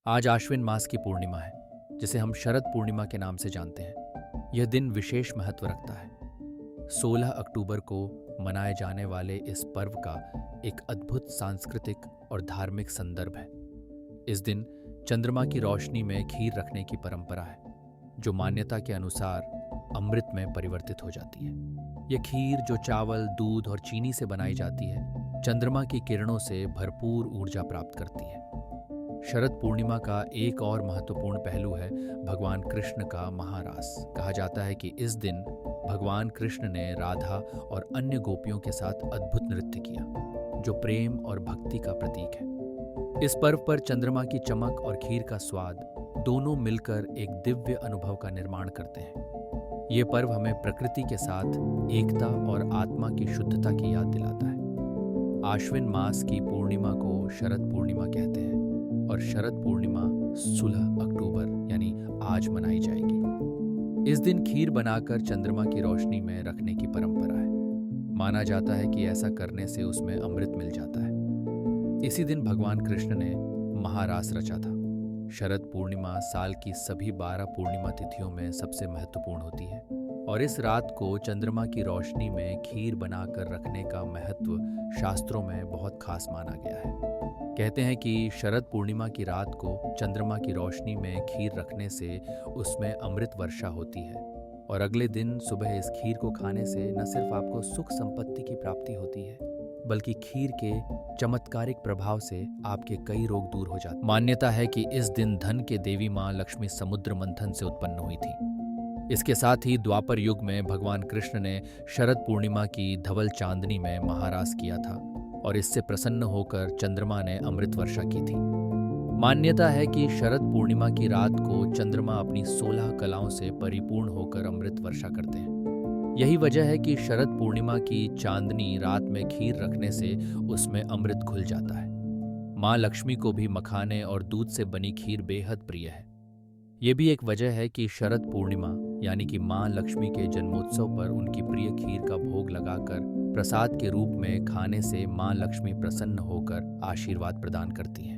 आज आश्विन मास की पूर्णिमा है, जिसे हम शरद पूर्णिमा के नाम से जानते हैं। यह दिन विशेष महत्व रखता है। 16 अक्टूबर को मनाए जाने वाले इस पर्व का एक अद्भुत सांस्कृतिक और धार्मिक संदर्भ है। इस दिन चंद्रमा की रोशनी में खीर रखने की परंपरा है, जो मान्यता के अनुसार अमृत में परिवर्तित हो जाती है। यह खीर, जो चावल, दूध और चीनी से बनाई जाती है, चंद्रमा की किरणों से भरपूर ऊर्जा प्राप्त करती है। शरद पूर्णिमा का एक और महत्वपूर्ण पहलू है भगवान कृष्ण का महारास। कहा जाता है कि इस दिन भगवान कृष्ण ने राधा और अन्य गोपियों के साथ अद्भुत नृत्य किया, जो प्रेम और भक्ति का प्रतीक है। इस पर्व पर चंद्रमा की चमक और खीर का स्वाद दोनों मिलकर एक दिव्य अनुभव का निर्माण करते हैं। ये पर्व हमें प्रकृति के साथ एकता और आत्मा की शुद्धता की याद दिलाता है। आश्विन मास की पूर्णिमा को शरद पूर्णिमा कहते हैं और शरद पूर्णिमा 16 अक्टूबर यानी आज मनाई जाएगी। इस दिन खीर बनाकर चंद्रमा की रोशनी में रखने की परंपरा है। माना जाता है कि ऐसा करने से उसमें अमृत मिल जाता है। इसी दिन भगवान कृष्ण ने महारास रचा था। शरद पूर्णिमा साल की सभी 12 पूर्णिमा तिथियों में सबसे महत्वपूर्ण होती है और इस रात को चंद्रमा की रोशनी में खीर बनाकर रखने का महत्व शास्त्रों में बहुत खास माना गया है। कहते हैं कि शरद पूर्णिमा की रात को चंद्रमा की रोशनी में खीर रखने से उसमें अमृत वर्षा होती है और अगले दिन सुबह इस खीर को खाने से न सिर्फ आपको सुख संपत्ति की प्राप्ति होती है, बल्कि खीर के चमत्कारिक प्रभाव से आपके कई रोग दूर हो जाते हैं। मान्यता है कि इस दिन धन के देवी मां लक्ष्मी समुद्र मंथन से उत्पन्न हुई थी। इसके साथ ही द्वापर युग में भगवान कृष्ण ने शरद पूर्णिमा की धवल चांदनी में महारास किया था और इससे प्रसन्न होकर चंद्रमा ने अमृत वर्षा की थी। मान्यता है कि शरद पूर्णिमा की रात को चंद्रमा अपनी 16 कलाओं से परिपूर्ण होकर अमृत वर्षा करते हैं। यही वजह है कि शरद पूर्णिमा की चांदनी रात में खीर रखने से उसमें अमृत घुल जाता है। माँ लक्ष्मी को भी मखाने और दूध से बनी खीर बेहद प्रिय है। ये भी एक वजह है कि शरद पूर्णिमा यानी कि माँ लक्ष्मी के जन्मोत्सव पर उनकी प्रिय खीर का भोग लगाकर प्रसाद के रूप में खाने से माँ लक्ष्मी प्रसन्न होकर आशीर्वाद प्रदान करती हैं।